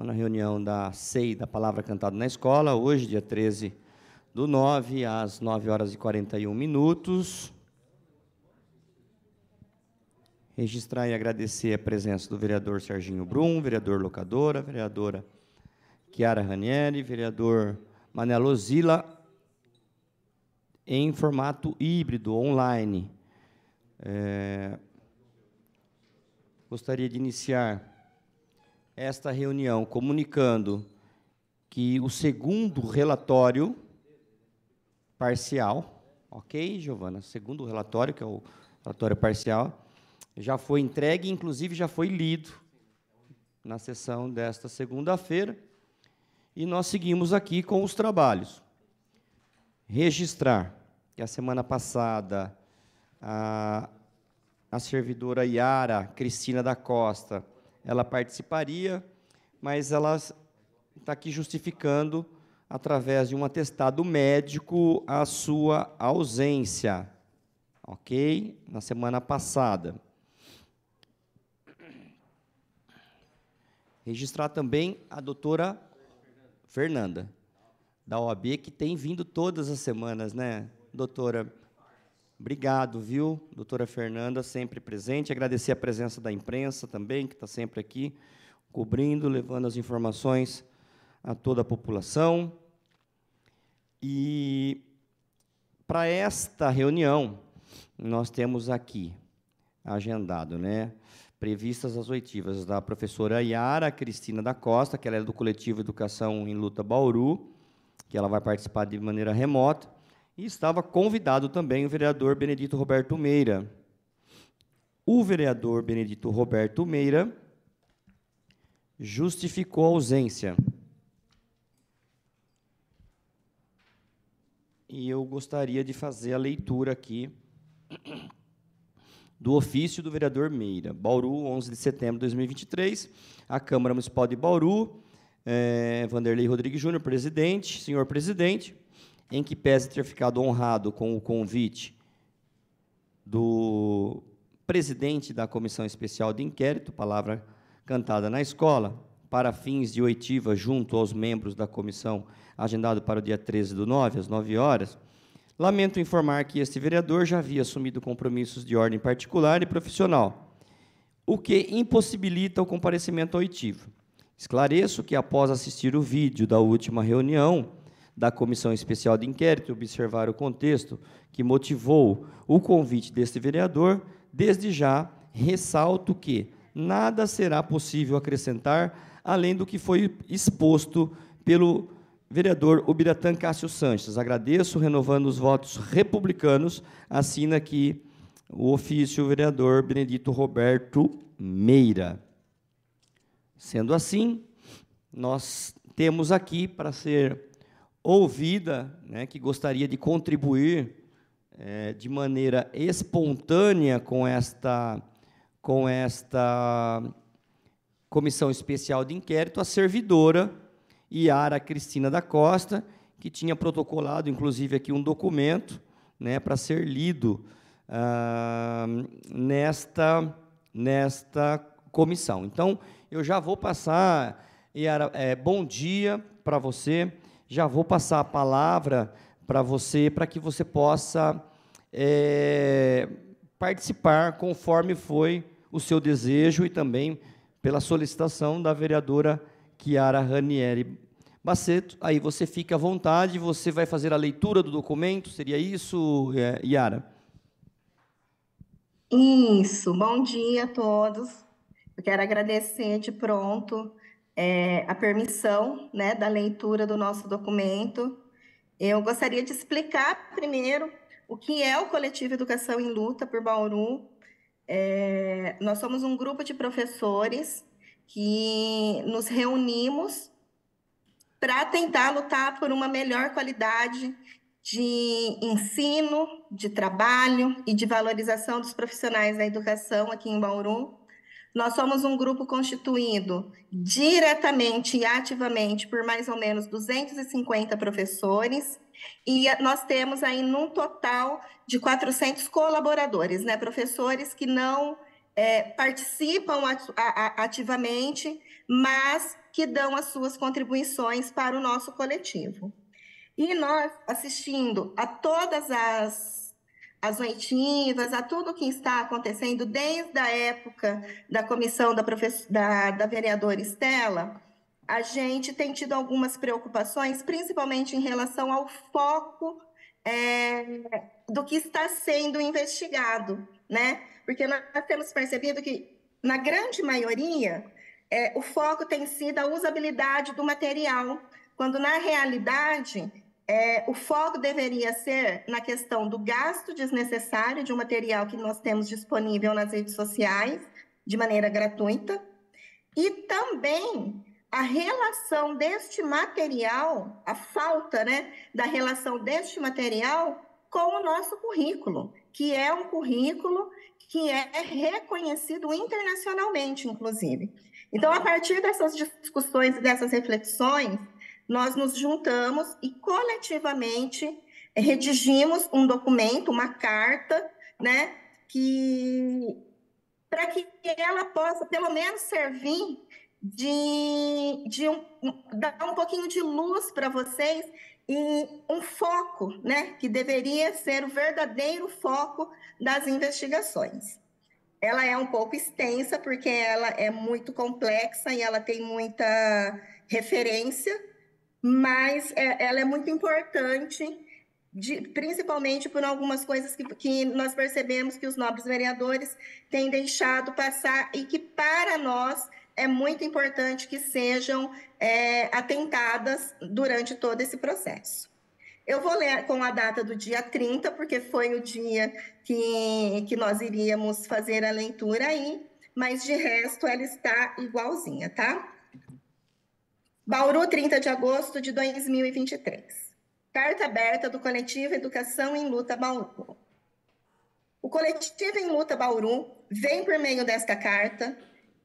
na reunião da SEI, da Palavra Cantada na Escola, hoje, dia 13/9, às 9h41. Registrar e agradecer a presença do vereador Serginho Brum, vereador Locadora, vereadora Chiara Ranieri, vereador Manelo Zila, em formato híbrido, online. Gostaria de iniciar esta reunião comunicando que o segundo relatório parcial, ok, Giovana? Segundo relatório, que é o relatório parcial, já foi entregue, inclusive já foi lido na sessão desta segunda-feira, e nós seguimos aqui com os trabalhos. Registrar que a semana passada a servidora Yara Cristina da Costa, ela participaria, mas ela está aqui justificando, através de um atestado médico, a sua ausência, ok? Na semana passada. Registrar também a doutora Fernanda, da OAB, que tem vindo todas as semanas, né, doutora? Obrigado, viu, doutora Fernanda, sempre presente. Agradecer a presença da imprensa também, que está sempre aqui, cobrindo, levando as informações a toda a população. E, para esta reunião, nós temos aqui, agendado, né, previstas as oitivas da professora Yara Cristina da Costa, que ela é do Coletivo Educação em Luta Bauru, que ela vai participar de maneira remota. E estava convidado também o vereador Benedito Roberto Meira. O vereador Benedito Roberto Meira justificou a ausência. E eu gostaria de fazer a leitura aqui do ofício do vereador Meira. Bauru, 11 de setembro de 2023, a Câmara Municipal de Bauru, Vanderlei Rodrigues Júnior, presidente, senhor presidente, em que pese ter ficado honrado com o convite do presidente da Comissão Especial de Inquérito, Palavra Cantada na Escola, para fins de oitiva junto aos membros da comissão, agendado para o dia 13/9, às 9h, lamento informar que este vereador já havia assumido compromissos de ordem particular e profissional, o que impossibilita o comparecimento à oitiva. Esclareço que, após assistir o vídeo da última reunião da Comissão Especial de Inquérito, observar o contexto que motivou o convite deste vereador, desde já ressalto que nada será possível acrescentar além do que foi exposto pelo vereador Ubiratã Cássio Sanches. Agradeço, renovando os votos republicanos, assina aqui o ofício o vereador Benedito Roberto Meira. Sendo assim, nós temos aqui para ser ouvida, né, que gostaria de contribuir de maneira espontânea com esta Comissão Especial de Inquérito, a servidora Yara Cristina da Costa, que tinha protocolado, inclusive, aqui um documento, né, para ser lido nesta comissão. Então, eu já vou passar, Yara, bom dia para você. Já vou passar a palavra para você, para que você possa participar conforme foi o seu desejo e também pela solicitação da vereadora Chiara Ranieri Baceto. Aí você fica à vontade, você vai fazer a leitura do documento, seria isso, Yara? Isso, bom dia a todos. Eu quero agradecer de pronto a permissão, né, da leitura do nosso documento. Eu gostaria de explicar primeiro o que é o Coletivo Educação em Luta por Bauru. Nós somos um grupo de professores que nos reunimos para tentar lutar por uma melhor qualidade de ensino, de trabalho e de valorização dos profissionais da educação aqui em Bauru. Nós somos um grupo constituído diretamente e ativamente por mais ou menos 250 professores, e nós temos aí num total de 400 colaboradores, né? Professores que não participam ativamente, mas que dão as suas contribuições para o nosso coletivo. E nós, assistindo a todas as oitivas, a tudo que está acontecendo desde a época da comissão da vereadora Estela, a gente tem tido algumas preocupações, principalmente em relação ao foco do que está sendo investigado, né? Porque nós temos percebido que, na grande maioria, o foco tem sido a usabilidade do material, quando, na realidade, o foco deveria ser na questão do gasto desnecessário de um material que nós temos disponível nas redes sociais, de maneira gratuita, e também a relação deste material, a falta, né, da relação deste material com o nosso currículo, que é um currículo que é reconhecido internacionalmente, inclusive. Então, a partir dessas discussões e dessas reflexões, nós nos juntamos e coletivamente redigimos um documento, uma carta, né, para que ela possa, pelo menos, servir dar um pouquinho de luz para vocês e um foco, né, que deveria ser o verdadeiro foco das investigações. Ela é um pouco extensa, porque ela é muito complexa e ela tem muita referência, mas ela é muito importante, principalmente por algumas coisas que nós percebemos que os nobres vereadores têm deixado passar e que, para nós, é muito importante que sejam atentadas durante todo esse processo. Eu vou ler com a data do dia 30, porque foi o dia que nós iríamos fazer a leitura aí, mas de resto ela está igualzinha, tá? Bauru, 30 de agosto de 2023. Carta aberta do Coletivo Educação em Luta Bauru. O Coletivo em Luta Bauru vem, por meio desta carta,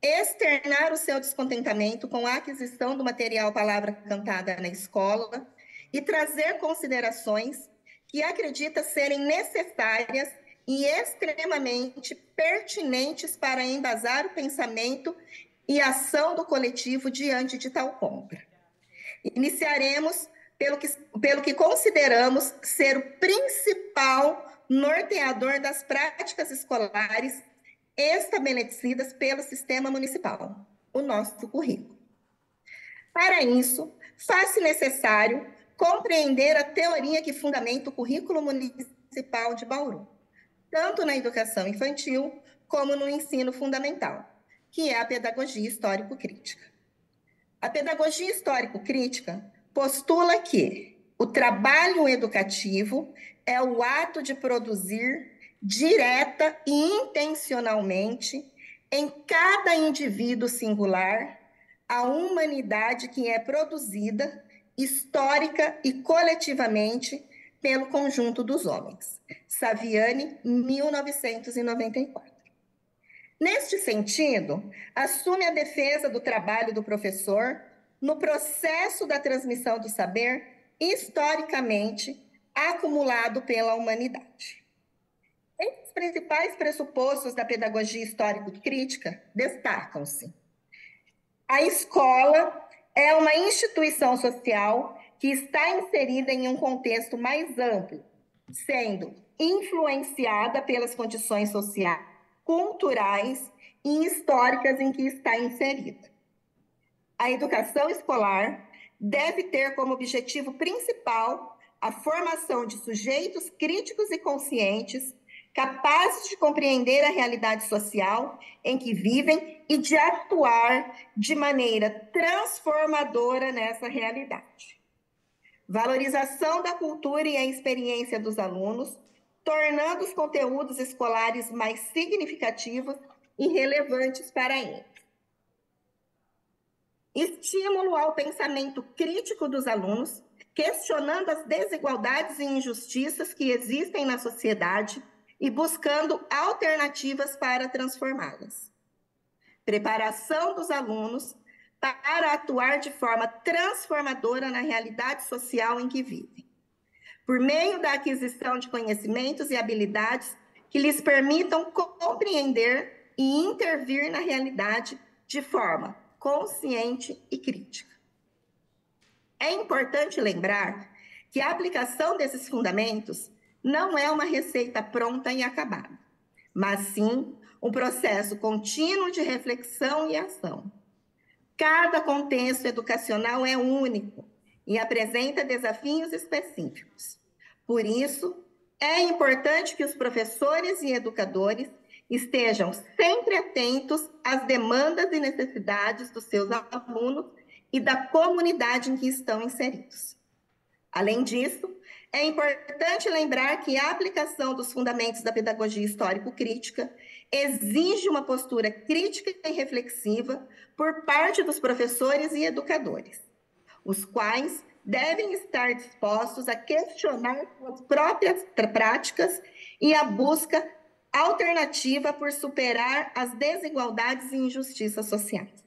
externar o seu descontentamento com a aquisição do material Palavra Cantada na escola e trazer considerações que acredita serem necessárias e extremamente pertinentes para embasar o pensamento e ação do coletivo diante de tal compra. Iniciaremos pelo que consideramos ser o principal norteador das práticas escolares estabelecidas pelo sistema municipal, o nosso currículo. Para isso, faz-se necessário compreender a teoria que fundamenta o currículo municipal de Bauru, tanto na educação infantil como no ensino fundamental, que é a pedagogia histórico-crítica. A pedagogia histórico-crítica postula que o trabalho educativo é o ato de produzir direta e intencionalmente em cada indivíduo singular a humanidade que é produzida histórica e coletivamente pelo conjunto dos homens. Saviani, 1994. Neste sentido, assume a defesa do trabalho do professor no processo da transmissão do saber historicamente acumulado pela humanidade. Entre os principais pressupostos da pedagogia histórico-crítica destacam-se: a escola é uma instituição social que está inserida em um contexto mais amplo, sendo influenciada pelas condições sociais, culturais e históricas em que está inserida. A educação escolar deve ter como objetivo principal a formação de sujeitos críticos e conscientes, capazes de compreender a realidade social em que vivem e de atuar de maneira transformadora nessa realidade. Valorização da cultura e a experiência dos alunos, tornando os conteúdos escolares mais significativos e relevantes para eles. Estímulo ao pensamento crítico dos alunos, questionando as desigualdades e injustiças que existem na sociedade e buscando alternativas para transformá-las. Preparação dos alunos para atuar de forma transformadora na realidade social em que vivem, por meio da aquisição de conhecimentos e habilidades que lhes permitam compreender e intervir na realidade de forma consciente e crítica. É importante lembrar que a aplicação desses fundamentos não é uma receita pronta e acabada, mas sim um processo contínuo de reflexão e ação. Cada contexto educacional é único e apresenta desafios específicos. Por isso, é importante que os professores e educadores estejam sempre atentos às demandas e necessidades dos seus alunos e da comunidade em que estão inseridos. Além disso, é importante lembrar que a aplicação dos fundamentos da pedagogia histórico-crítica exige uma postura crítica e reflexiva por parte dos professores e educadores, os quais devem estar dispostos a questionar suas próprias práticas e a busca alternativa por superar as desigualdades e injustiças sociais.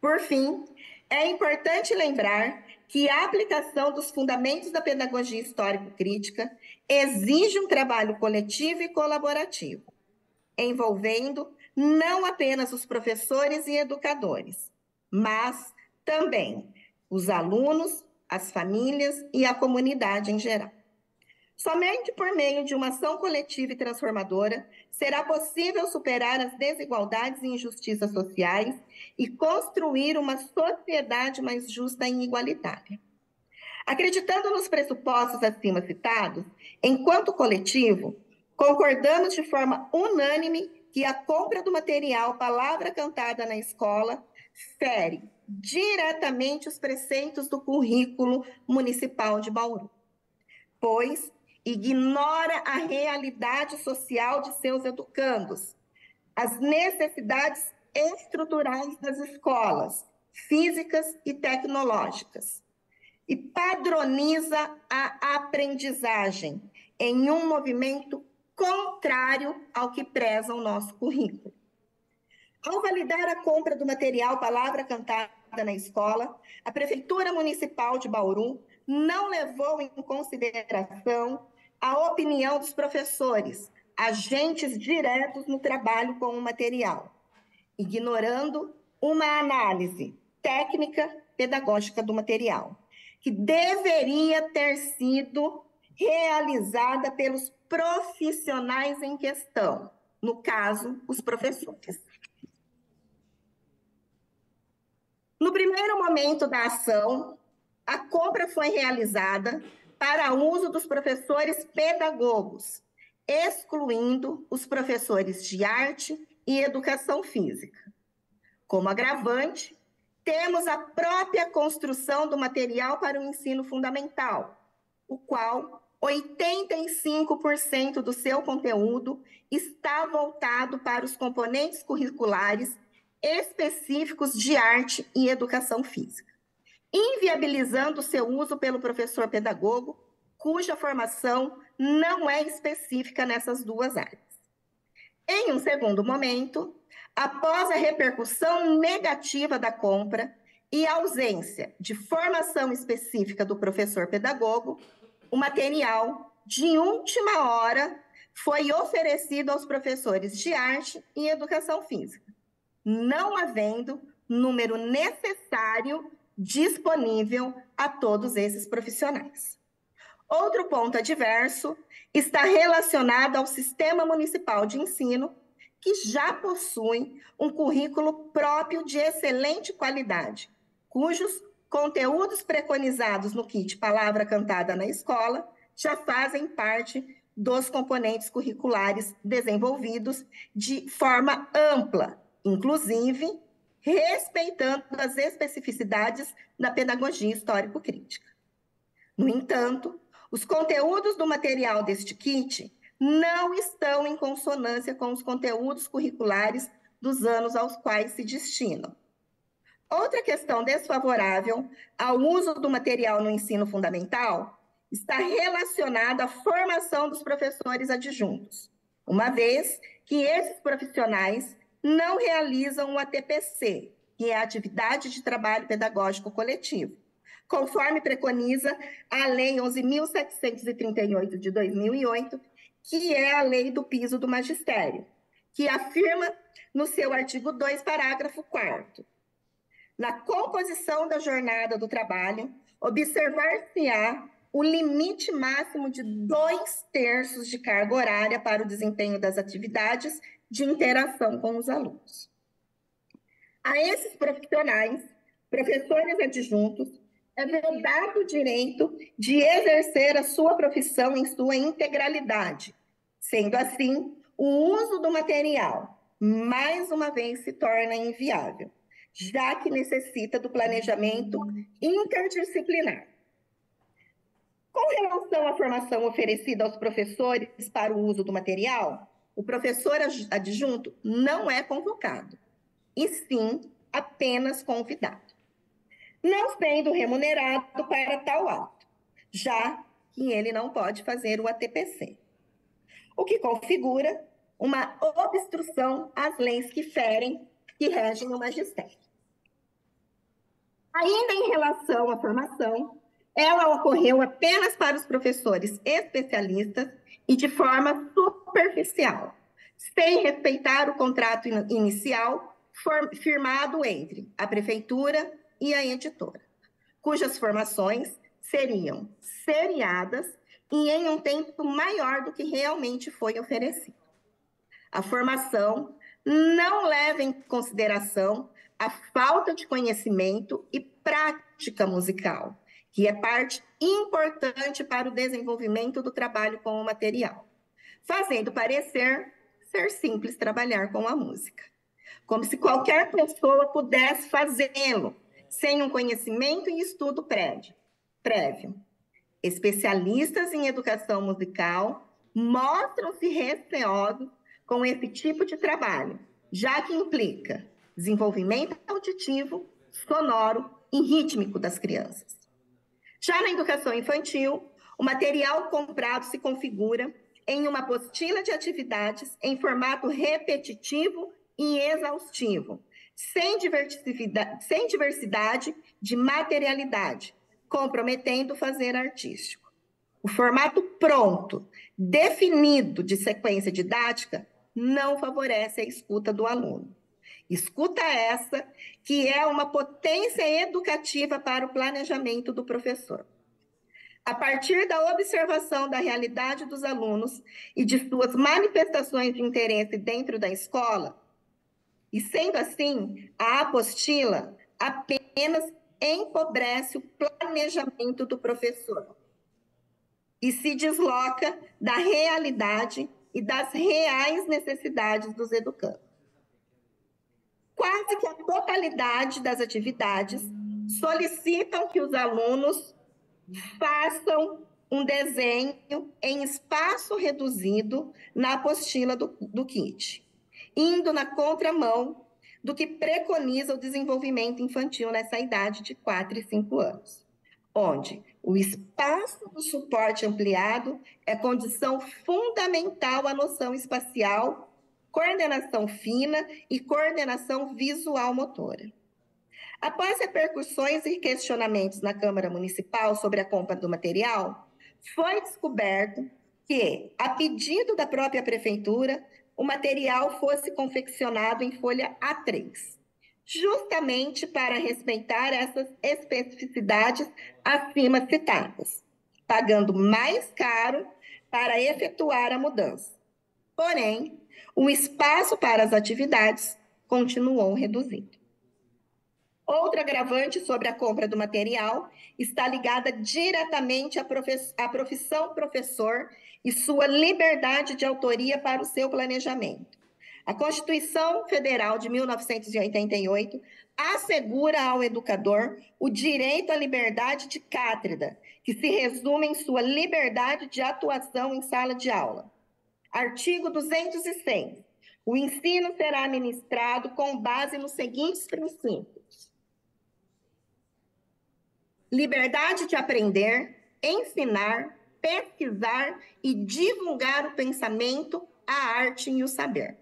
Por fim, é importante lembrar que a aplicação dos fundamentos da pedagogia histórico-crítica exige um trabalho coletivo e colaborativo, envolvendo não apenas os professores e educadores, mas também os alunos, as famílias e a comunidade em geral. Somente por meio de uma ação coletiva e transformadora será possível superar as desigualdades e injustiças sociais e construir uma sociedade mais justa e igualitária. Acreditando nos pressupostos acima citados, enquanto coletivo, concordamos de forma unânime que a compra do material Palavra Cantada na Escola fere diretamente os preceitos do currículo municipal de Bauru, pois ignora a realidade social de seus educandos, as necessidades estruturais das escolas, físicas e tecnológicas, e padroniza a aprendizagem em um movimento contrário ao que preza o nosso currículo. Ao validar a compra do material Palavra Cantada na Escola, a Prefeitura Municipal de Bauru não levou em consideração a opinião dos professores, agentes diretos no trabalho com o material, ignorando uma análise técnica pedagógica do material, que deveria ter sido realizada pelos profissionais em questão, no caso, os professores. No primeiro momento da ação, a compra foi realizada para uso dos professores pedagogos, excluindo os professores de arte e educação física. Como agravante, temos a própria construção do material para o ensino fundamental, o qual 85% do seu conteúdo está voltado para os componentes curriculares específicos de arte e educação física, inviabilizando seu uso pelo professor pedagogo, cuja formação não é específica nessas duas áreas. Em um segundo momento, após a repercussão negativa da compra e a ausência de formação específica do professor pedagogo, o material, de última hora, foi oferecido aos professores de arte e educação física, não havendo número necessário disponível a todos esses profissionais. Outro ponto adverso está relacionado ao Sistema Municipal de Ensino, que já possui um currículo próprio de excelente qualidade, cujos conteúdos preconizados no kit Palavra Cantada na Escola já fazem parte dos componentes curriculares desenvolvidos de forma ampla, inclusive respeitando as especificidades da pedagogia histórico-crítica. No entanto, os conteúdos do material deste kit não estão em consonância com os conteúdos curriculares dos anos aos quais se destinam. Outra questão desfavorável ao uso do material no ensino fundamental está relacionada à formação dos professores adjuntos, uma vez que esses profissionais não realizam o ATPC, que é a Atividade de Trabalho Pedagógico Coletivo, conforme preconiza a Lei 11.738 de 2008, que é a lei do piso do magistério, que afirma no seu artigo 2, parágrafo 4º, Na composição da jornada do trabalho, observar-se-á o limite máximo de 2/3 de carga horária para o desempenho das atividades de interação com os alunos. A esses profissionais, professores adjuntos, é vedado o direito de exercer a sua profissão em sua integralidade. Sendo assim, o uso do material, mais uma vez, se torna inviável, já que necessita do planejamento interdisciplinar. Com relação à formação oferecida aos professores para o uso do material, o professor adjunto não é convocado, e sim apenas convidado, não sendo remunerado para tal ato, já que ele não pode fazer o ATPC, o que configura uma obstrução às leis que regem o magistério. Ainda em relação à formação, ela ocorreu apenas para os professores especialistas e de forma superficial, sem respeitar o contrato inicial firmado entre a prefeitura e a editora, cujas formações seriam seriadas e em um tempo maior do que realmente foi oferecido. A formação não leva em consideração a falta de conhecimento e prática musical, que é parte importante para o desenvolvimento do trabalho com o material, fazendo parecer ser simples trabalhar com a música, como se qualquer pessoa pudesse fazê-lo, sem um conhecimento e estudo prévio. Especialistas em educação musical mostram-se receosos com esse tipo de trabalho, já que implica desenvolvimento auditivo, sonoro e rítmico das crianças. Já na educação infantil, o material comprado se configura em uma apostila de atividades em formato repetitivo e exaustivo, sem diversidade de materialidade, comprometendo o fazer artístico. O formato pronto, definido de sequência didática, não favorece a escuta do aluno. Escuta essa que é uma potência educativa para o planejamento do professor. A partir da observação da realidade dos alunos e de suas manifestações de interesse dentro da escola, e sendo assim, a apostila apenas empobrece o planejamento do professor e se desloca da realidade e das reais necessidades dos educandos. Quase que a totalidade das atividades solicitam que os alunos façam um desenho em espaço reduzido na apostila do kit, indo na contramão do que preconiza o desenvolvimento infantil nessa idade de 4 e 5 anos, onde o espaço do suporte ampliado é condição fundamental à noção espacial, coordenação fina e coordenação visual-motora. Após repercussões e questionamentos na Câmara Municipal sobre a compra do material, foi descoberto que, a pedido da própria Prefeitura, o material fosse confeccionado em folha A3, justamente para respeitar essas especificidades acima citadas, pagando mais caro para efetuar a mudança. Porém, o espaço para as atividades continuou reduzido. Outra agravante sobre a compra do material está ligada diretamente à profissão professor e sua liberdade de autoria para o seu planejamento. A Constituição Federal de 1988 assegura ao educador o direito à liberdade de cátedra, que se resume em sua liberdade de atuação em sala de aula. Artigo 206. O ensino será ministrado com base nos seguintes princípios: liberdade de aprender, ensinar, pesquisar e divulgar o pensamento, a arte e o saber.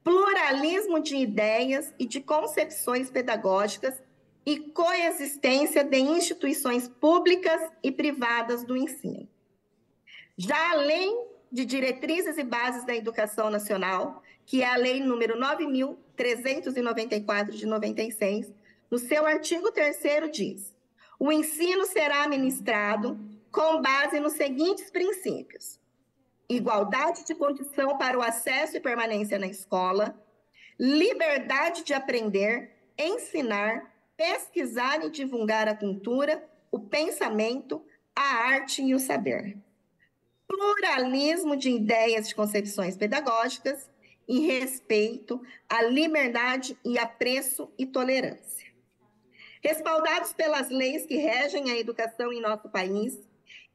Pluralismo de ideias e de concepções pedagógicas e coexistência de instituições públicas e privadas do ensino. Já a Lei de Diretrizes e Bases da Educação Nacional, que é a Lei número 9.394 de 96, no seu artigo 3º diz: o ensino será ministrado com base nos seguintes princípios: igualdade de condição para o acesso e permanência na escola, liberdade de aprender, ensinar, pesquisar e divulgar a cultura, o pensamento, a arte e o saber. Pluralismo de ideias e concepções pedagógicas e respeito à liberdade e apreço e tolerância. Respaldados pelas leis que regem a educação em nosso país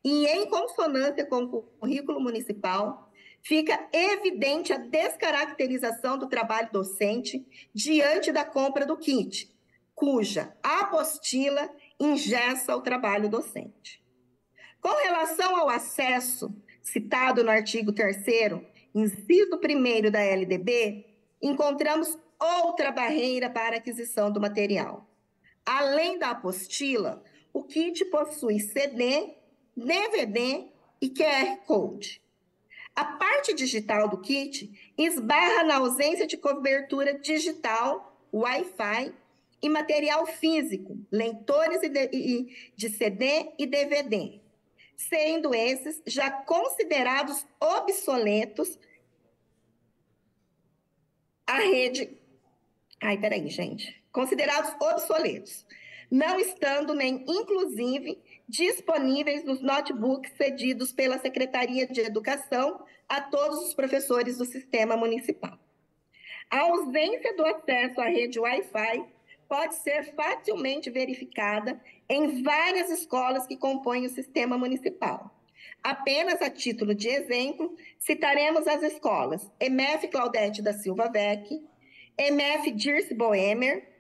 e em consonância com o currículo municipal, fica evidente a descaracterização do trabalho docente diante da compra do kit, cuja apostila engessa o trabalho docente. Com relação ao acesso, citado no artigo 3º, inciso 1º da LDB, encontramos outra barreira para a aquisição do material. Além da apostila, o kit possui CD, DVD e QR Code. A parte digital do kit esbarra na ausência de cobertura digital, Wi-Fi e material físico, leitores de CD e DVD, sendo esses já considerados obsoletos considerados obsoletos, não estando nem, inclusive, disponíveis nos notebooks cedidos pela Secretaria de Educação a todos os professores do sistema municipal. A ausência do acesso à rede Wi-Fi pode ser facilmente verificada em várias escolas que compõem o sistema municipal. Apenas a título de exemplo, citaremos as escolas EMF Claudete da Silva Vec, EMF Dirce Boemer,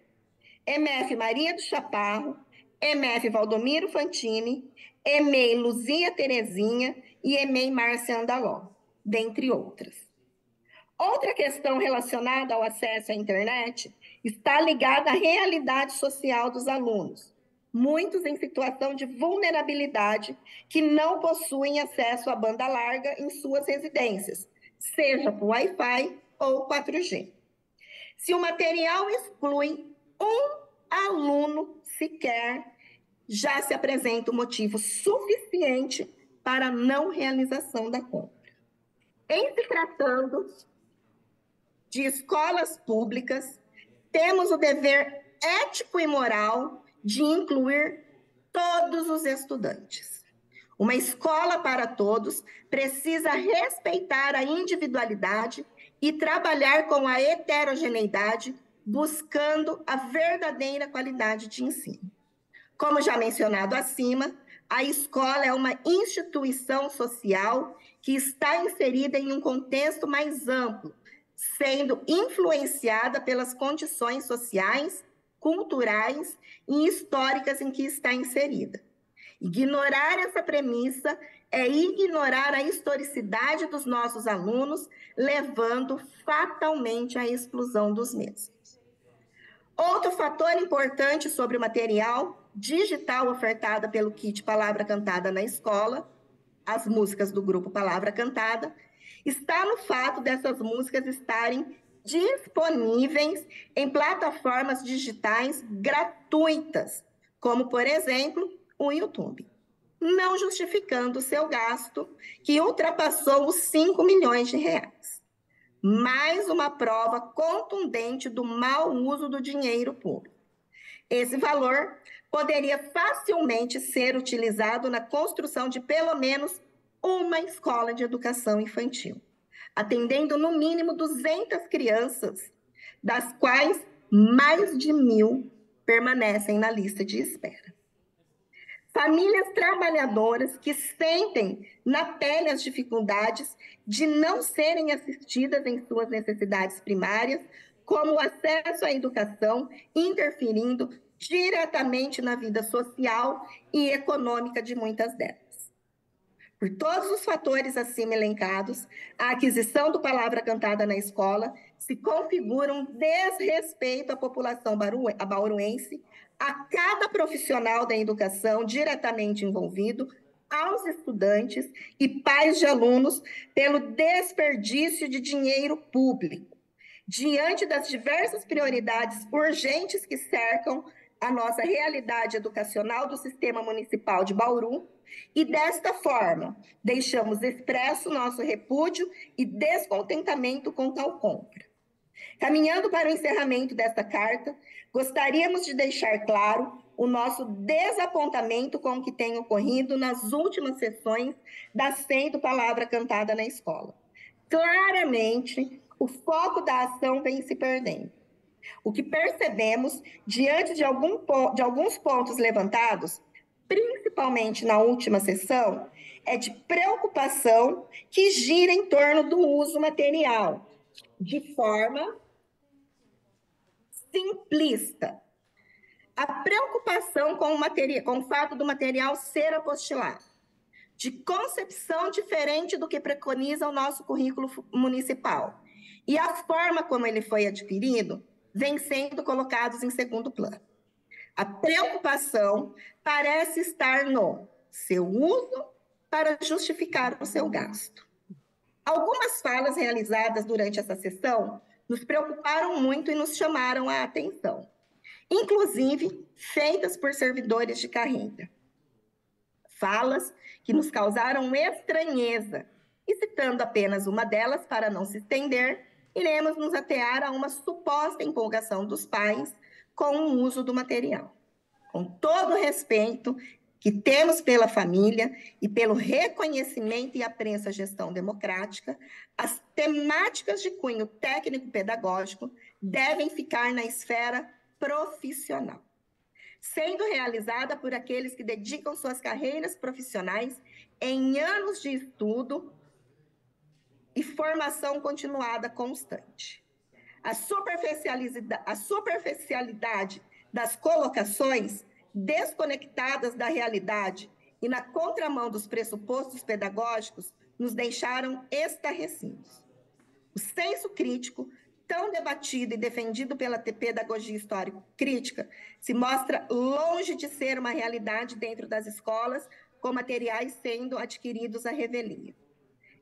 EMF Maria do Chaparro, EMF Valdomiro Fantini, EMEI Luzia Terezinha e EMEI Márcia Andaló, dentre outras. Outra questão relacionada ao acesso à internet está ligada à realidade social dos alunos, muitos em situação de vulnerabilidade que não possuem acesso à banda larga em suas residências, seja por Wi-Fi ou 4G. Se o material exclui um aluno sequer, já se apresenta um motivo suficiente para a não realização da compra. Em se tratando de escolas públicas, temos o dever ético e moral de incluir todos os estudantes. Uma escola para todos precisa respeitar a individualidade e trabalhar com a heterogeneidade, buscando a verdadeira qualidade de ensino. Como já mencionado acima, a escola é uma instituição social que está inserida em um contexto mais amplo, sendo influenciada pelas condições sociais, culturais e históricas em que está inserida. Ignorar essa premissa é ignorar a historicidade dos nossos alunos, levando fatalmente à exclusão dos mesmos. Outro fator importante sobre o material digital ofertado pelo kit Palavra Cantada na Escola, as músicas do grupo Palavra Cantada, está no fato dessas músicas estarem disponíveis em plataformas digitais gratuitas, como, por exemplo, o YouTube, não justificando o seu gasto, que ultrapassou os 5 milhões de reais. Mais uma prova contundente do mau uso do dinheiro público. Esse valor poderia facilmente ser utilizado na construção de pelo menos uma escola de educação infantil, atendendo no mínimo 200 crianças, das quais mais de 1.000 permanecem na lista de espera. Famílias trabalhadoras que sentem na pele as dificuldades de não serem assistidas em suas necessidades primárias, como o acesso à educação, interferindo diretamente na vida social e econômica de muitas delas. Por todos os fatores acima elencados, a aquisição do Palavra Cantada na Escola se configura um desrespeito à população bauruense, a cada profissional da educação diretamente envolvido, aos estudantes e pais de alunos, pelo desperdício de dinheiro público, diante das diversas prioridades urgentes que cercam a nossa realidade educacional do Sistema Municipal de Bauru e, desta forma, deixamos expresso nosso repúdio e descontentamento com tal compra. Caminhando para o encerramento desta carta, gostaríamos de deixar claro o nosso desapontamento com o que tem ocorrido nas últimas sessões da SEI do Palavra Cantada na Escola. Claramente, o foco da ação vem se perdendo. O que percebemos, diante de alguns pontos levantados, principalmente na última sessão, é de preocupação que gira em torno do uso material, de forma simplista. A preocupação com o fato do material ser apostilado, de concepção diferente do que preconiza o nosso currículo municipal, e a forma como ele foi adquirido, vem sendo colocados em segundo plano. A preocupação parece estar no seu uso para justificar o seu gasto. Algumas falas realizadas durante essa sessão nos preocuparam muito e nos chamaram a atenção, inclusive feitas por servidores de carreira. Falas que nos causaram estranheza, e citando apenas uma delas para não se estender, iremos nos atear a uma suposta empolgação dos pais com o uso do material. Com todo o respeito que temos pela família e pelo reconhecimento e apreço à gestão democrática, as temáticas de cunho técnico-pedagógico devem ficar na esfera profissional, sendo realizada por aqueles que dedicam suas carreiras profissionais em anos de estudo e formação continuada constante. A superficialidade das colocações desconectadas da realidade e na contramão dos pressupostos pedagógicos nos deixaram estarrecidos. O senso crítico, tão debatido e defendido pela pedagogia histórico-crítica, se mostra longe de ser uma realidade dentro das escolas, com materiais sendo adquiridos à revelia.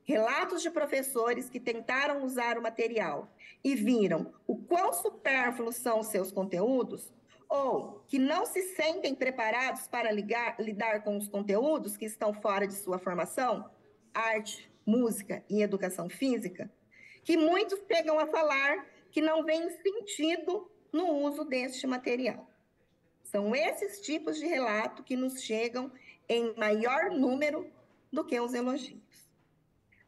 Relatos de professores que tentaram usar o material e viram o quão supérfluos são os seus conteúdos, ou que não se sentem preparados para lidar com os conteúdos que estão fora de sua formação, arte, música e educação física, que muitos chegam a falar que não vêem sentido no uso deste material. São esses tipos de relato que nos chegam em maior número do que os elogios.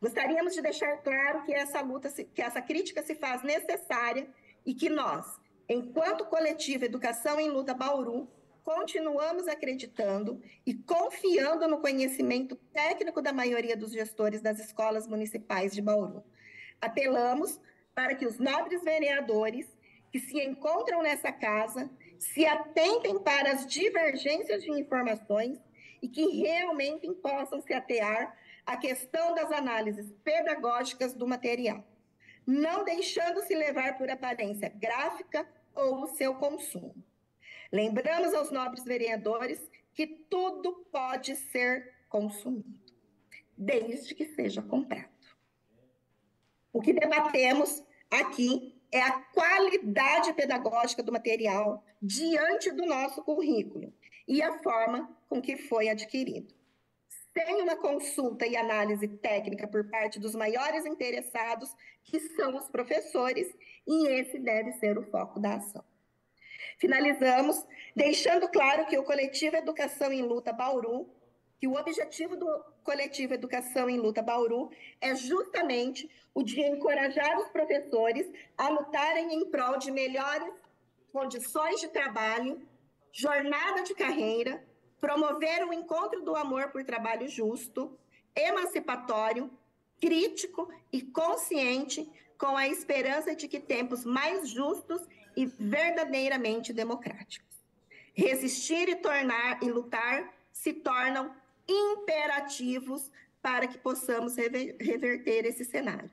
Gostaríamos de deixar claro que essa crítica se faz necessária e que nós, enquanto coletivo Educação em Luta Bauru, continuamos acreditando e confiando no conhecimento técnico da maioria dos gestores das escolas municipais de Bauru. Apelamos para que os nobres vereadores que se encontram nessa casa se atentem para as divergências de informações e que realmente possam se atear à questão das análises pedagógicas do material, não deixando-se levar por aparência gráfica ou o seu consumo. Lembramos aos nobres vereadores que tudo pode ser consumido, desde que seja comprado. O que debatemos aqui é a qualidade pedagógica do material diante do nosso currículo e a forma com que foi adquirido. Sem uma consulta e análise técnica por parte dos maiores interessados, que são os professores, e esse deve ser o foco da ação. Finalizamos deixando claro que o Coletivo Educação em Luta Bauru, que o objetivo do Coletivo Educação em Luta Bauru é justamente o de encorajar os professores a lutarem em prol de melhores condições de trabalho, jornada de carreira, promover o encontro do amor por trabalho justo, emancipatório, crítico e consciente, com a esperança de que tempos mais justos e verdadeiramente democráticos. Resistir e lutar se tornam imperativos para que possamos reverter esse cenário.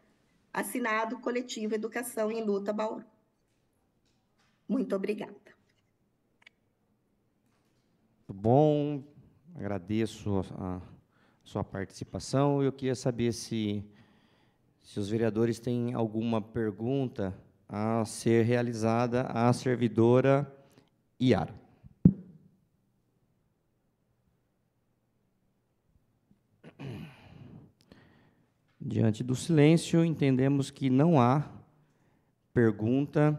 Assinado Coletivo Educação em Luta Bauru. Muito obrigada. Bom, agradeço a sua participação. Eu queria saber se os vereadores têm alguma pergunta a ser realizada à servidora Iara. Diante do silêncio, entendemos que não há pergunta.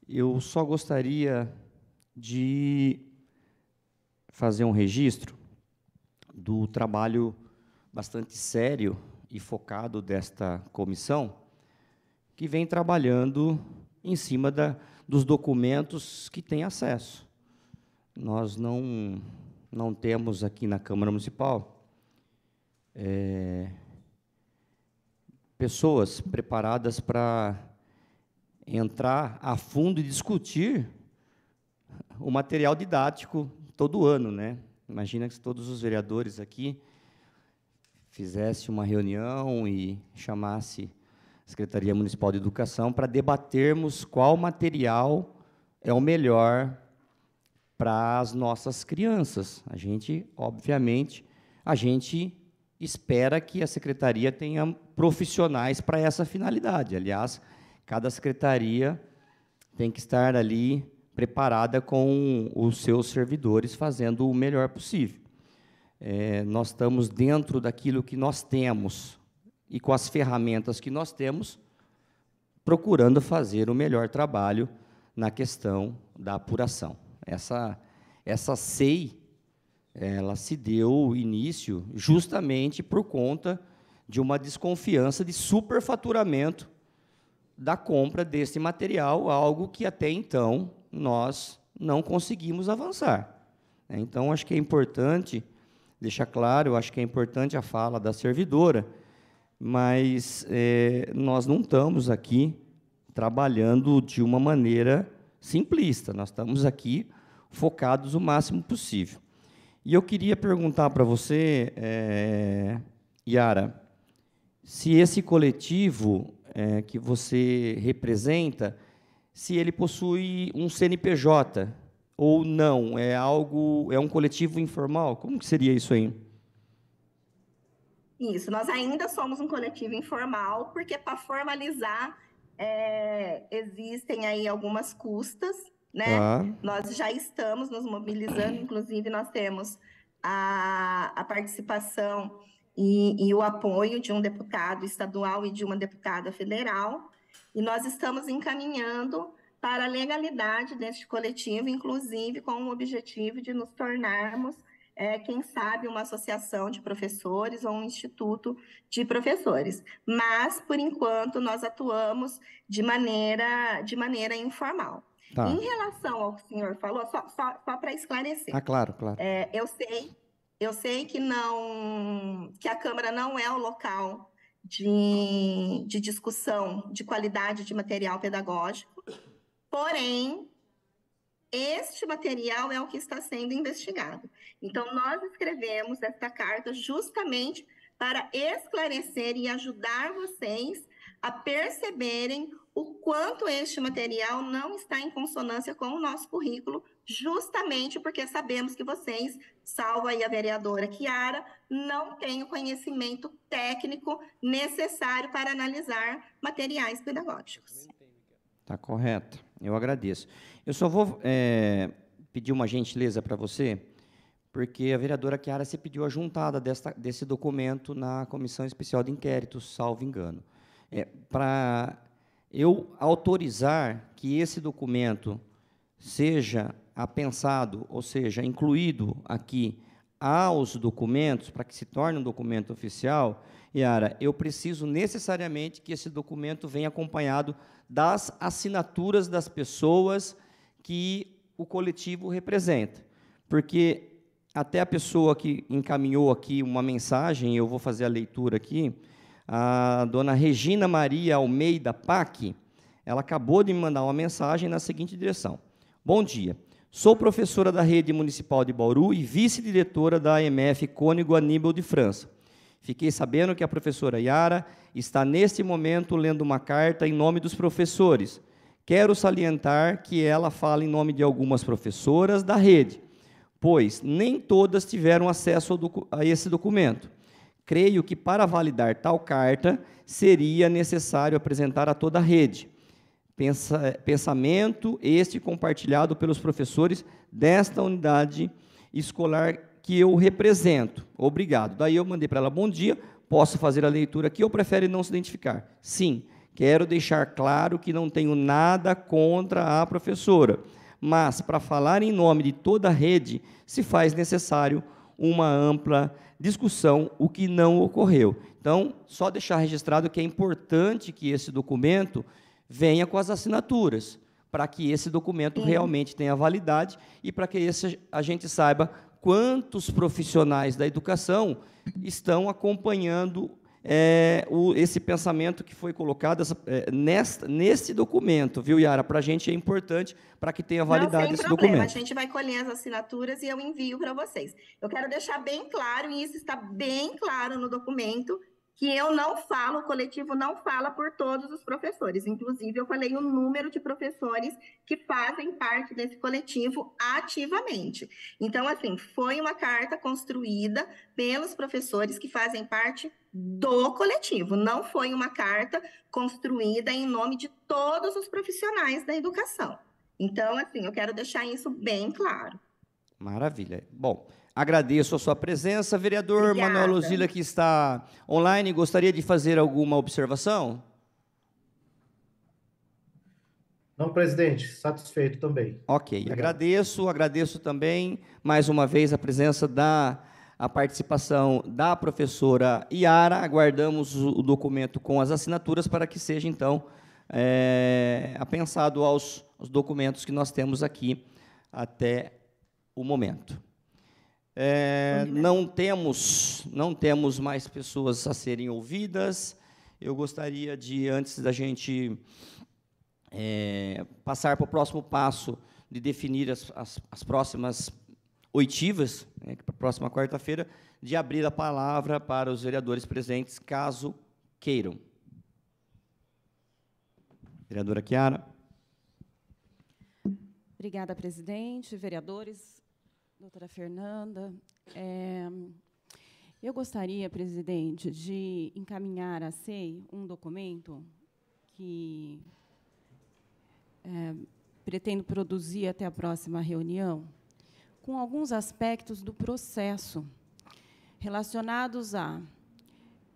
Eu só gostaria de fazer um registro do trabalho bastante sério e focado desta comissão, que vem trabalhando em cima dos documentos que tem acesso. Nós não temos aqui na Câmara Municipal pessoas preparadas para entrar a fundo e discutir o material didático todo ano, né? Imagina que se todos os vereadores aqui fizesse uma reunião e chamasse a Secretaria Municipal de Educação para debatermos qual material é o melhor para as nossas crianças. A gente, obviamente, espera que a Secretaria tenha profissionais para essa finalidade. Aliás, cada secretaria tem que estar ali preparada com os seus servidores, fazendo o melhor possível. Nós estamos dentro daquilo que nós temos e com as ferramentas que nós temos, procurando fazer o melhor trabalho na questão da apuração. Essa SEI, ela se deu início justamente por conta de uma desconfiança de superfaturamento da compra desse material, algo que até então nós não conseguimos avançar. Então, acho que é importante deixar claro, acho que é importante a fala da servidora, mas nós não estamos aqui trabalhando de uma maneira simplista, nós estamos aqui focados o máximo possível. E eu queria perguntar para você, Yara, se esse coletivo que você representa, se ele possui um CNPJ ou não, é um coletivo informal? Como que seria isso aí? Isso, nós ainda somos um coletivo informal, porque para formalizar existem aí algumas custas, né? Nós já estamos nos mobilizando, inclusive nós temos a participação e o apoio de um deputado estadual e de uma deputada federal, e nós estamos encaminhando para a legalidade deste coletivo, inclusive com o objetivo de nos tornarmos, quem sabe, uma associação de professores ou um instituto de professores. Mas, por enquanto, nós atuamos de maneira informal. Tá. Em relação ao que o senhor falou, só para esclarecer. Claro. Eu sei que a Câmara não é o local de discussão de qualidade de material pedagógico, porém, este material é o que está sendo investigado. Então, nós escrevemos esta carta justamente para esclarecer e ajudar vocês a perceberem o quanto este material não está em consonância com o nosso currículo, justamente porque sabemos que vocês, salvo aí a vereadora Chiara, não têm o conhecimento técnico necessário para analisar materiais pedagógicos. Está correto, eu agradeço. Eu só vou pedir uma gentileza para você, porque a vereadora Chiara se pediu a juntada desse documento na Comissão Especial de Inquérito, salvo engano. Para eu autorizar que esse documento seja apensado, ou seja, incluído aqui aos documentos, para que se torne um documento oficial, Yara, eu preciso necessariamente que esse documento venha acompanhado das assinaturas das pessoas que o coletivo representa. Porque até a pessoa que encaminhou aqui uma mensagem, eu vou fazer a leitura aqui, a dona Regina Maria Almeida Pac, ela acabou de me mandar uma mensagem na seguinte direção. Bom dia, sou professora da Rede Municipal de Bauru e vice-diretora da AMF Cônigo Aníbal de França. Fiquei sabendo que a professora Yara está, neste momento, lendo uma carta em nome dos professores. Quero salientar que ela fala em nome de algumas professoras da rede, pois nem todas tiveram acesso a esse documento. Creio que, para validar tal carta, seria necessário apresentar a toda a rede. Pensamento este compartilhado pelos professores desta unidade escolar que eu represento. Obrigado. Daí eu mandei para ela, bom dia, posso fazer a leitura aqui ou prefere não se identificar? Sim, quero deixar claro que não tenho nada contra a professora, mas, para falar em nome de toda a rede, se faz necessário uma ampla discussão, o que não ocorreu. Então, só deixar registrado que é importante que esse documento venha com as assinaturas, para que esse documento realmente tenha validade e para que a gente saiba quantos profissionais da educação estão acompanhando esse pensamento que foi colocado nesse documento, viu, Yara? Para a gente é importante para que tenha validade esse documento. A gente vai colher as assinaturas e eu envio para vocês. Eu quero deixar bem claro, e isso está bem claro no documento, que eu não falo, o coletivo não fala por todos os professores. Inclusive, eu falei o número de professores que fazem parte desse coletivo ativamente. Então, assim, foi uma carta construída pelos professores que fazem parte do coletivo. Não foi uma carta construída em nome de todos os profissionais da educação. Então, assim, eu quero deixar isso bem claro. Maravilha. Bom, agradeço a sua presença. Vereador Obrigada. Manuel Luzila, que está online, gostaria de fazer alguma observação? Não, presidente, satisfeito também. Ok, Obrigado. agradeço também, mais uma vez, a presença a participação da professora Yara. Aguardamos o documento com as assinaturas para que seja, então, apensado aos documentos que nós temos aqui até o momento. Não temos mais pessoas a serem ouvidas. Eu gostaria de, antes da gente passar para o próximo passo, de definir as próximas oitivas, para a próxima quarta-feira, de abrir a palavra para os vereadores presentes, caso queiram. Vereadora Chiara. Obrigada, presidente, vereadores, doutora Fernanda. Eu gostaria, presidente, de encaminhar à SEI um documento que pretendo produzir até a próxima reunião, com alguns aspectos do processo relacionados à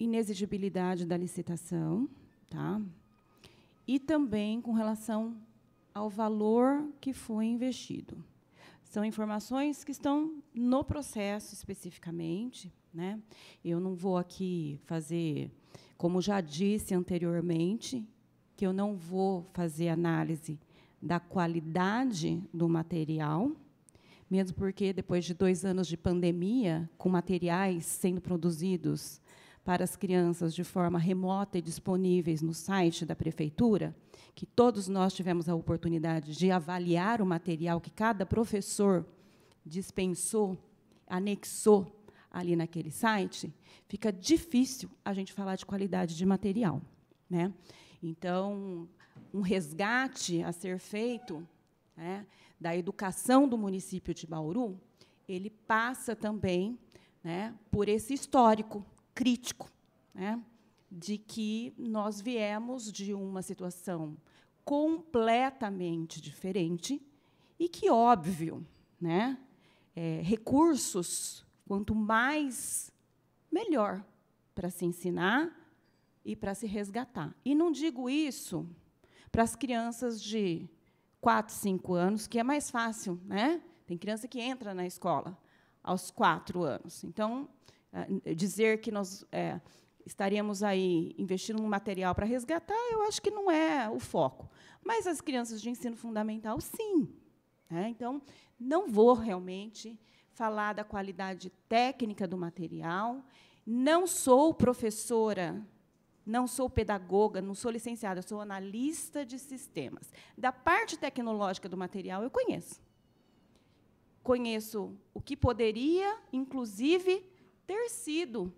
inexigibilidade da licitação, tá? E também com relação ao valor que foi investido. São informações que estão no processo especificamente, né? Eu não vou aqui fazer, como já disse anteriormente, que eu não vou fazer análise da qualidade do material, mesmo porque, depois de 2 anos de pandemia, com materiais sendo produzidos para as crianças de forma remota e disponíveis no site da prefeitura, que todos nós tivemos a oportunidade de avaliar o material que cada professor dispensou, anexou ali naquele site, fica difícil a gente falar de qualidade de material, né? Então, um resgate a ser feito, né, da educação do município de Bauru, ele passa também, né, por esse histórico crítico, né, de que nós viemos de uma situação completamente diferente e que, óbvio, né, recursos, quanto mais, melhor para se ensinar e para se resgatar. E não digo isso para as crianças de 4, 5 anos, que é mais fácil, né? Tem criança que entra na escola aos 4 anos. Então, dizer que nós estaríamos aí investindo no material para resgatar, eu acho que não é o foco. Mas as crianças de ensino fundamental, sim, né? Então, não vou realmente falar da qualidade técnica do material. Não sou professora, não sou pedagoga, não sou licenciada, sou analista de sistemas. Da parte tecnológica do material, eu conheço. Conheço o que poderia, inclusive, ter sido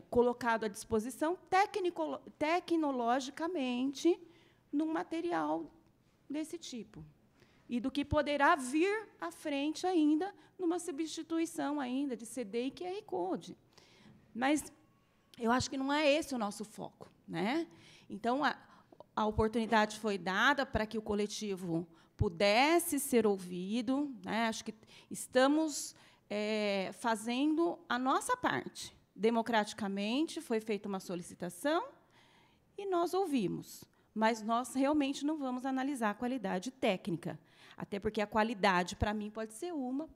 colocado à disposição tecnologicamente num material desse tipo. E do que poderá vir à frente ainda, numa substituição ainda de CD e QR Code. Mas eu acho que não é esse o nosso foco, né? Então, a oportunidade foi dada para que o coletivo pudesse ser ouvido, né? Acho que estamos fazendo a nossa parte, democraticamente, foi feita uma solicitação e nós ouvimos. Mas nós realmente não vamos analisar a qualidade técnica, até porque a qualidade, para mim, pode ser uma,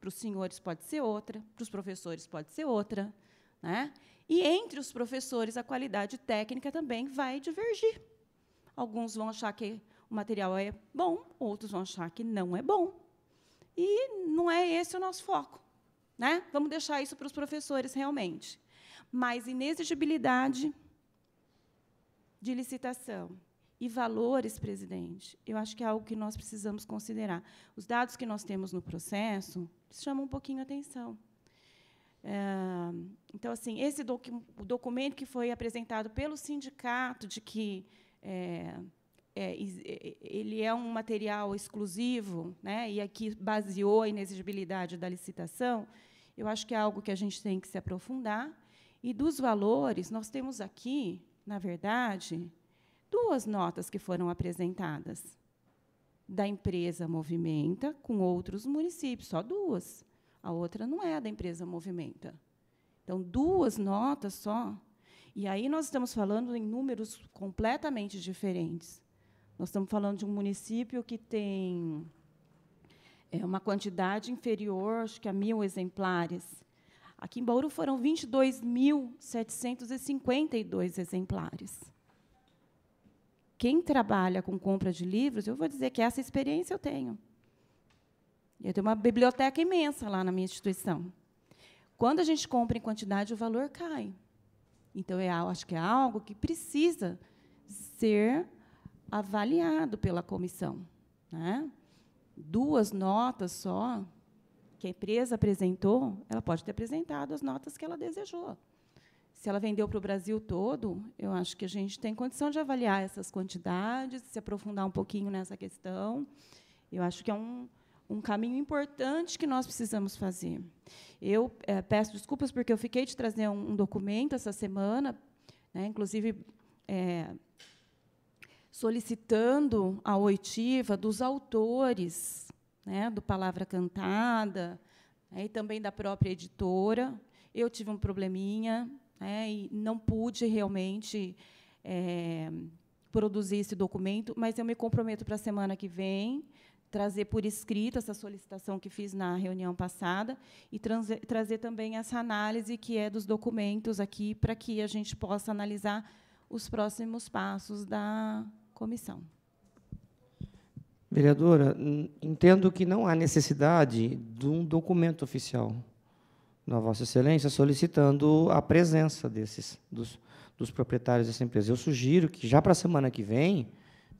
para os senhores pode ser outra, para os professores pode ser outra, né? E, entre os professores, a qualidade técnica também vai divergir. Alguns vão achar que o material é bom, outros vão achar que não é bom. E não é esse o nosso foco, né? Vamos deixar isso para os professores, realmente. Mas inexigibilidade de licitação e valores, presidente, eu acho que é algo que nós precisamos considerar. Os dados que nós temos no processo chamam um pouquinho a atenção. Então, assim, esse o documento que foi apresentado pelo sindicato de que ele é um material exclusivo, né, e aqui baseou a inexigibilidade da licitação, eu acho que é algo que a gente tem que se aprofundar. E dos valores, nós temos aqui, na verdade, 2 notas que foram apresentadas da empresa Movimenta com outros municípios, só 2. A outra não é a da empresa Movimenta. Então, 2 notas só. E aí nós estamos falando em números completamente diferentes. Nós estamos falando de um município que tem uma quantidade inferior, acho que a 1.000 exemplares. Aqui em Bauru foram 22.752 exemplares. Quem trabalha com compra de livros, eu vou dizer que essa experiência eu tenho. Eu tenho uma biblioteca imensa lá na minha instituição. Quando a gente compra em quantidade, o valor cai. Então, eu acho que é algo que precisa ser avaliado pela comissão, né? 2 notas só que a empresa apresentou, ela pode ter apresentado as notas que ela desejou. Se ela vendeu para o Brasil todo, eu acho que a gente tem condição de avaliar essas quantidades, se aprofundar um pouquinho nessa questão. Eu acho que é um caminho importante que nós precisamos fazer. Eu peço desculpas, porque eu fiquei de trazer um documento essa semana, né, inclusive solicitando a oitiva dos autores, né, do Palavra Cantada, né, e também da própria editora. Eu tive um probleminha, né, e não pude realmente produzir esse documento, mas eu me comprometo para a semana que vem trazer por escrito essa solicitação que fiz na reunião passada e trazer também essa análise que é dos documentos aqui, para que a gente possa analisar os próximos passos da comissão. Vereadora, entendo que não há necessidade de um documento oficial da Vossa Excelência solicitando a presença dos proprietários dessa empresa. Eu sugiro que, já para a semana que vem,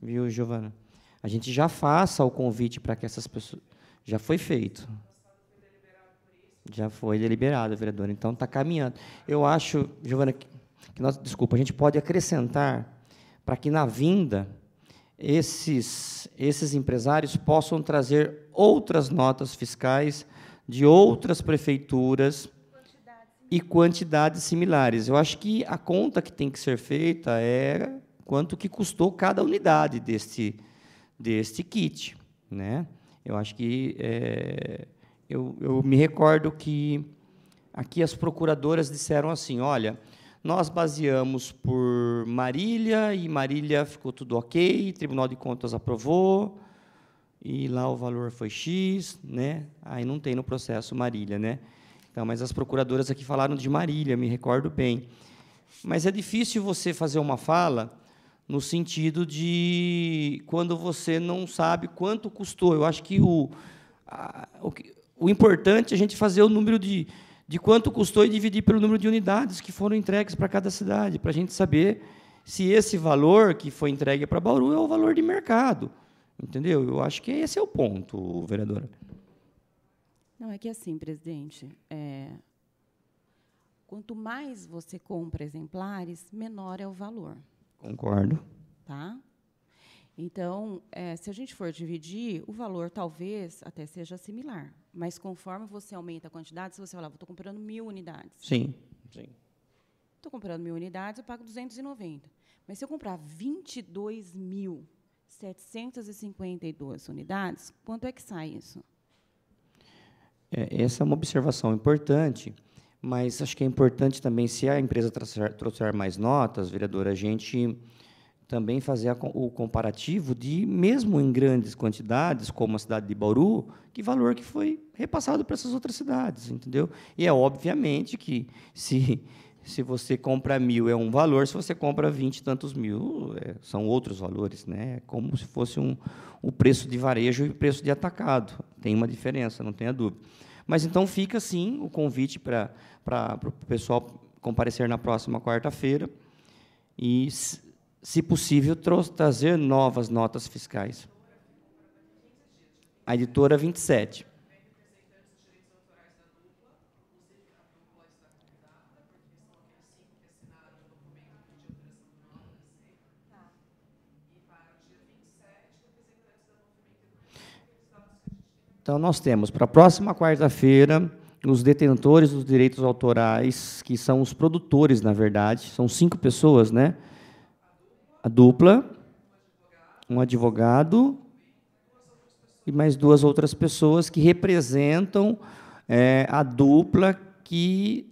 viu, Giovana, a gente já faça o convite para que essas pessoas... Já foi feito. Já foi deliberado, vereadora. Então, está caminhando. Eu acho, Giovana, que nós... Desculpa, a gente pode acrescentar para que, na vinda, esses empresários possam trazer outras notas fiscais de outras prefeituras e quantidades similares. Eu acho que a conta que tem que ser feita é quanto que custou cada unidade deste kit, né? Eu acho que eu me recordo que aqui as procuradoras disseram assim: olha, nós baseamos por Marília e Marília ficou tudo ok, Tribunal de Contas aprovou e lá o valor foi X, né? Aí não tem no processo Marília, né? Então, mas as procuradoras aqui falaram de Marília, me recordo bem. Mas é difícil você fazer uma fala no sentido de quando você não sabe quanto custou. Eu acho que o importante é a gente fazer o número de quanto custou e dividir pelo número de unidades que foram entregues para cada cidade, para a gente saber se esse valor que foi entregue para Bauru é o valor de mercado. Entendeu? Eu acho que esse é o ponto, vereadora. Não, é que assim, presidente, quanto mais você compra exemplares, menor é o valor. Concordo. Tá? Então, se a gente for dividir, o valor talvez até seja similar, mas conforme você aumenta a quantidade, se você falar, estou comprando 1.000 unidades. Sim, sim. Estou comprando 1.000 unidades, eu pago 290. Mas se eu comprar 22.752 unidades, quanto é que sai isso? Essa é uma observação importante, mas acho que é importante também, se a empresa trouxer mais notas, vereador, a gente também fazer o comparativo de, mesmo em grandes quantidades, como a cidade de Bauru, que valor que foi repassado para essas outras cidades, entendeu? E é obviamente que, se você compra 1.000 é um valor, se você compra 20 e tantos mil, são outros valores, né? É como se fosse o preço de varejo e o preço de atacado. Tem uma diferença, não tenha dúvida. Mas, então, fica, sim, o convite para o pessoal comparecer na próxima quarta-feira e, se possível, trazer novas notas fiscais. A editora 27. Então, nós temos, para a próxima quarta-feira, os detentores dos direitos autorais, que são os produtores, na verdade, são 5 pessoas, né? A dupla, um advogado e mais 2 outras pessoas que representam a dupla que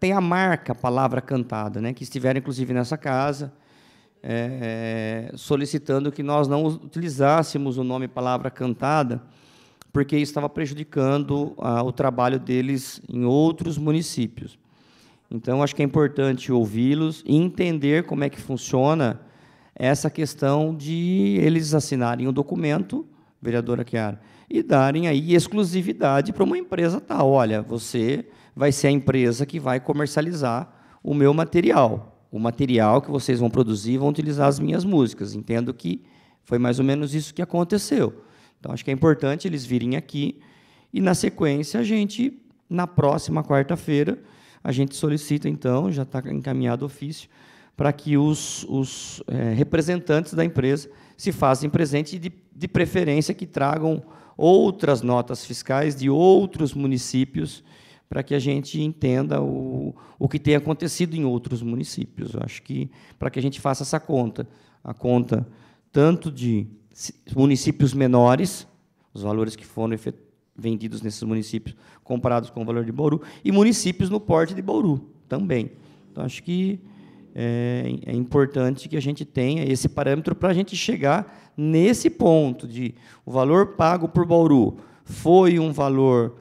tem a marca Palavra Cantada, né? Que estiveram, inclusive, nessa casa, solicitando que nós não utilizássemos o nome Palavra Cantada, porque isso estava prejudicando o trabalho deles em outros municípios. Então, acho que é importante ouvi-los e entender como é que funciona essa questão de eles assinarem o documento, vereadora Chiara, e darem aí exclusividade para uma empresa tal. Olha, você vai ser a empresa que vai comercializar o meu material. O material que vocês vão produzir vão utilizar as minhas músicas. Entendo que foi mais ou menos isso que aconteceu. Então, acho que é importante eles virem aqui e, na sequência, a gente, na próxima quarta-feira, a gente solicita, então, já está encaminhado o ofício, para que os representantes da empresa se façam presente e, de preferência, que tragam outras notas fiscais de outros municípios, para que a gente entenda o que tem acontecido em outros municípios. Eu acho que, para que a gente faça essa conta, a conta tanto de municípios menores, os valores que foram vendidos nesses municípios, comparados com o valor de Bauru, e municípios no porte de Bauru também. Então, acho que é importante que a gente tenha esse parâmetro para a gente chegar nesse ponto de o valor pago por Bauru foi um valor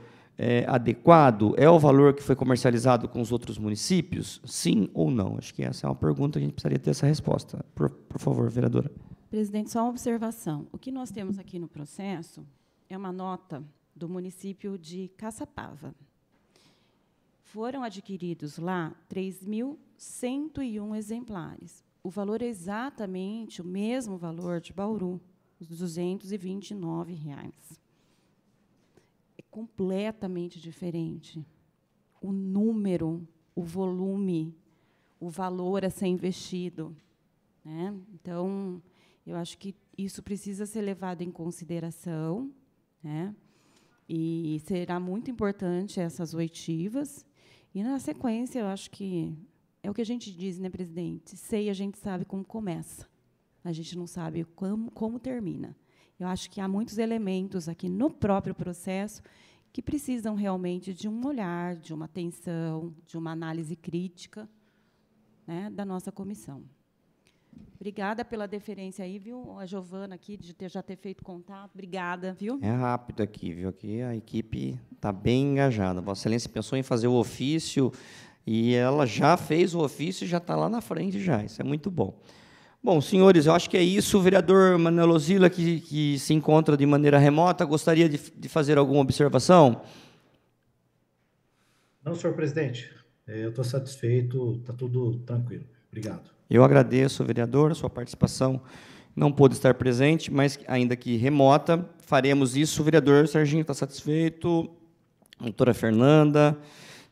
adequado? É o valor que foi comercializado com os outros municípios? Sim ou não? Acho que essa é uma pergunta que a gente precisaria ter essa resposta. Por favor, vereadora. Presidente, só uma observação. O que nós temos aqui no processo é uma nota do município de Caçapava. Foram adquiridos lá 3.101 exemplares. O valor é exatamente o mesmo valor de Bauru, os R$ 229. É completamente diferente. O número, o volume, o valor a ser investido, né? Então, eu acho que isso precisa ser levado em consideração, né? E será muito importante essas oitivas. E, na sequência, eu acho que é o que a gente diz, né, presidente? A gente sabe como começa. A gente não sabe como termina. Eu acho que há muitos elementos aqui no próprio processo que precisam realmente de um olhar, de uma atenção, de uma análise crítica, né, da nossa comissão. Obrigada pela deferência aí, viu? A Giovana aqui, de já ter feito contato. Obrigada, viu? É rápido aqui, viu? Aqui a equipe está bem engajada. Vossa Excelência pensou em fazer o ofício e ela já fez o ofício e já está lá na frente já. Isso é muito bom. Bom, senhores, eu acho que é isso. O vereador Manuel Ozila, que se encontra de maneira remota, gostaria de fazer alguma observação? Não, senhor presidente. Eu estou satisfeito, está tudo tranquilo. Obrigado. Eu agradeço, vereador, a sua participação. Não pôde estar presente, mas, ainda que remota, faremos isso. O vereador Serginho está satisfeito, a doutora Fernanda.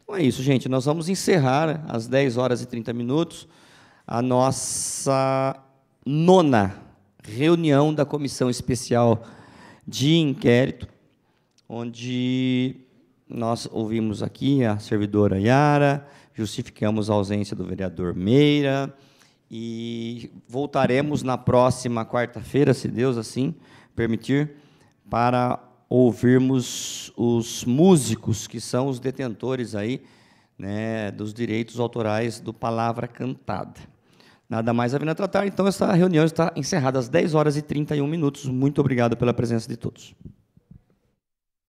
Então, é isso, gente. Nós vamos encerrar, às 10h30, a nossa 9ª reunião da Comissão Especial de Inquérito, onde nós ouvimos aqui a servidora Yara, justificamos a ausência do vereador Meira, e voltaremos na próxima quarta-feira, se Deus assim permitir, para ouvirmos os músicos, que são os detentores aí, né, dos direitos autorais do Palavra Cantada. Nada mais havendo a tratar, então essa reunião está encerrada às 10h31. Muito obrigado pela presença de todos.